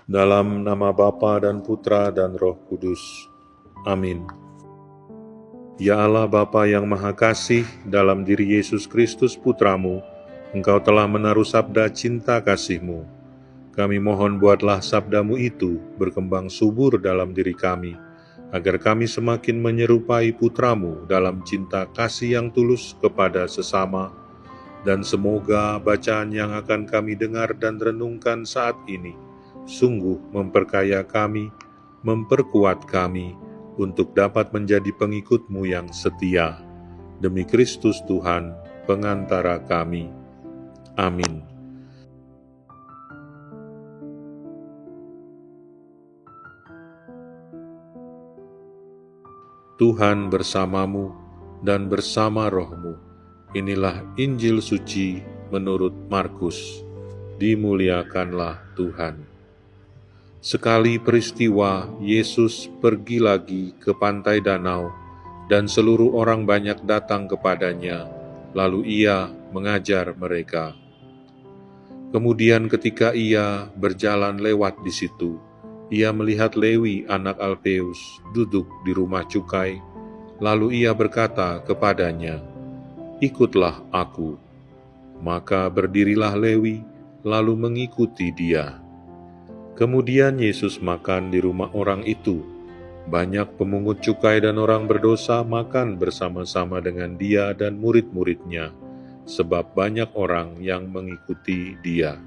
Dalam nama Bapa dan Putra dan Roh Kudus. Amin. Ya Allah Bapa yang Maha Kasih, dalam diri Yesus Kristus Putramu, Engkau telah menaruh sabda cinta kasih-Mu. Kami mohon buatlah sabdamu itu berkembang subur dalam diri kami, agar kami semakin menyerupai Putramu dalam cinta kasih yang tulus kepada sesama, dan semoga bacaan yang akan kami dengar dan renungkan saat ini sungguh memperkaya kami, memperkuat kami, untuk dapat menjadi pengikut-Mu yang setia. Demi Kristus Tuhan, pengantara kami. Amin. Tuhan bersamamu dan bersama rohmu. Inilah Injil suci menurut Markus. Dimuliakanlah Tuhan. Sekali peristiwa, Yesus pergi lagi ke pantai danau, dan seluruh orang banyak datang kepadanya, lalu Ia mengajar mereka. Kemudian ketika Ia berjalan lewat di situ, Ia melihat Lewi anak Alfeus duduk di rumah cukai, lalu Ia berkata kepadanya, "Ikutlah aku." Maka berdirilah Lewi, lalu mengikuti Dia. Kemudian Yesus makan di rumah orang itu. Banyak pemungut cukai dan orang berdosa makan bersama-sama dengan Dia dan murid-muridnya, sebab banyak orang yang mengikuti Dia.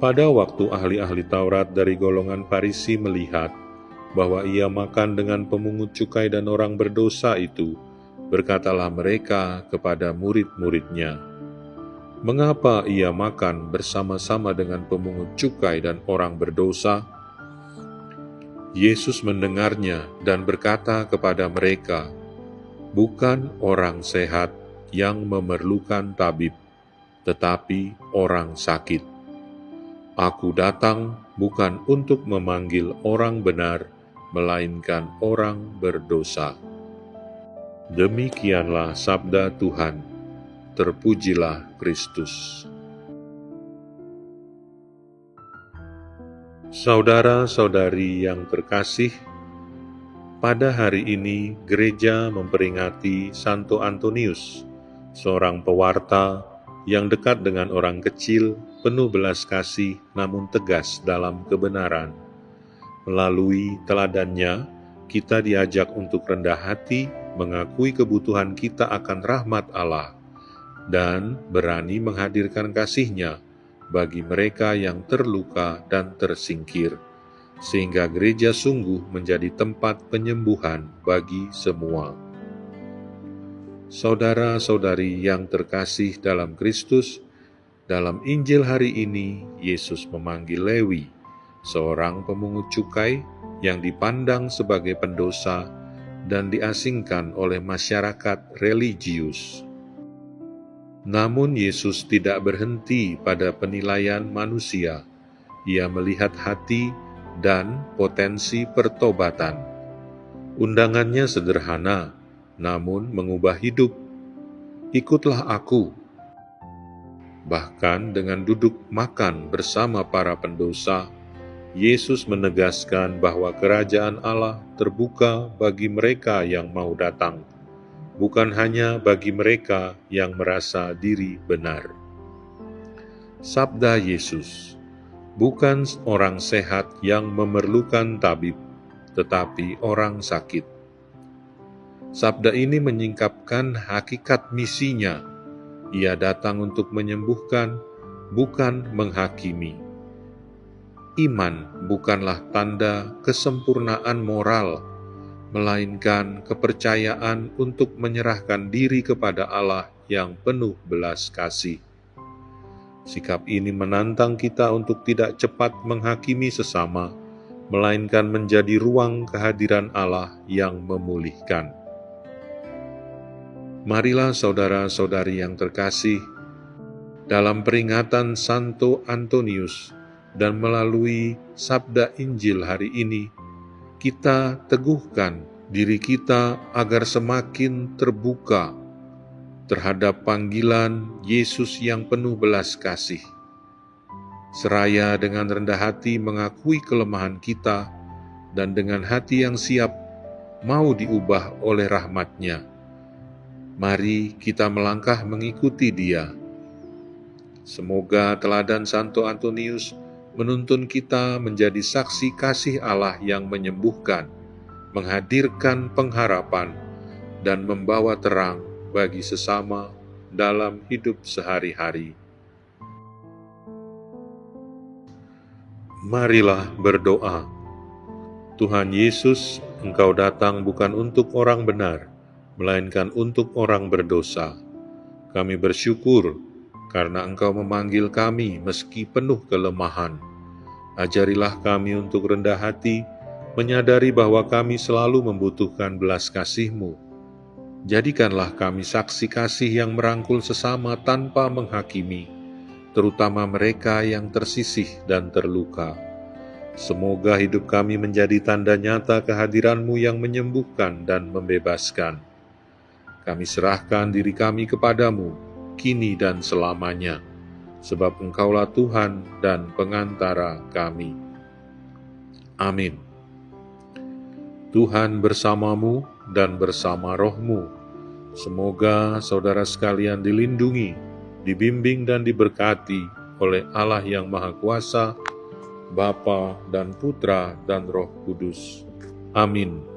Pada waktu ahli-ahli Taurat dari golongan Farisi melihat bahwa Ia makan dengan pemungut cukai dan orang berdosa itu, berkatalah mereka kepada murid-muridnya, "Mengapa Ia makan bersama-sama dengan pemungut cukai dan orang berdosa?" Yesus mendengarnya dan berkata kepada mereka, "Bukan orang sehat yang memerlukan tabib, tetapi orang sakit. Aku datang bukan untuk memanggil orang benar, melainkan orang berdosa." Demikianlah sabda Tuhan. Terpujilah Kristus. Saudara-saudari yang terkasih, pada hari ini gereja memperingati Santo Antonius, seorang pewarta yang dekat dengan orang kecil, penuh belas kasih namun tegas dalam kebenaran. Melalui teladannya, kita diajak untuk rendah hati, mengakui kebutuhan kita akan rahmat Allah, dan berani menghadirkan kasih-Nya bagi mereka yang terluka dan tersingkir, sehingga gereja sungguh menjadi tempat penyembuhan bagi semua. Saudara-saudari yang terkasih dalam Kristus, dalam Injil hari ini Yesus memanggil Lewi, seorang pemungut cukai yang dipandang sebagai pendosa dan diasingkan oleh masyarakat religius. Namun Yesus tidak berhenti pada penilaian manusia. Ia melihat hati dan potensi pertobatan. Undangannya sederhana, namun mengubah hidup. "Ikutlah aku." Bahkan dengan duduk makan bersama para pendosa, Yesus menegaskan bahwa kerajaan Allah terbuka bagi mereka yang mau datang, bukan hanya bagi mereka yang merasa diri benar. Sabda Yesus, bukan orang sehat yang memerlukan tabib, tetapi orang sakit. Sabda ini menyingkapkan hakikat misinya. Ia datang untuk menyembuhkan, bukan menghakimi. Iman bukanlah tanda kesempurnaan moral, melainkan kepercayaan untuk menyerahkan diri kepada Allah yang penuh belas kasih. Sikap ini menantang kita untuk tidak cepat menghakimi sesama, melainkan menjadi ruang kehadiran Allah yang memulihkan. Marilah saudara-saudari yang terkasih, dalam peringatan Santo Antonius dan melalui sabda Injil hari ini, kita teguhkan diri kita agar semakin terbuka terhadap panggilan Yesus yang penuh belas kasih. seraya dengan rendah hati mengakui kelemahan kita, dan dengan hati yang siap mau diubah oleh rahmat-Nya. Mari kita melangkah mengikuti Dia. Semoga teladan Santo Antonius menuntun kita menjadi saksi kasih Allah yang menyembuhkan, menghadirkan pengharapan, dan membawa terang bagi sesama dalam hidup sehari-hari. Marilah berdoa. Tuhan Yesus, Engkau datang bukan untuk orang benar, melainkan untuk orang berdosa. Kami bersyukur karena Engkau memanggil kami meski penuh kelemahan. Ajarilah kami untuk rendah hati, menyadari bahwa kami selalu membutuhkan belas kasih-Mu. Jadikanlah kami saksi kasih yang merangkul sesama tanpa menghakimi, terutama mereka yang tersisih dan terluka. Semoga hidup kami menjadi tanda nyata kehadiran-Mu yang menyembuhkan dan membebaskan. Kami serahkan diri kami kepadamu, kini dan selamanya, sebab Engkaulah Tuhan dan pengantara kami. Amin. Tuhan bersamamu dan bersama rohmu. Semoga saudara sekalian dilindungi, dibimbing dan diberkati oleh Allah yang Maha Kuasa, Bapa dan Putra dan Roh Kudus. Amin.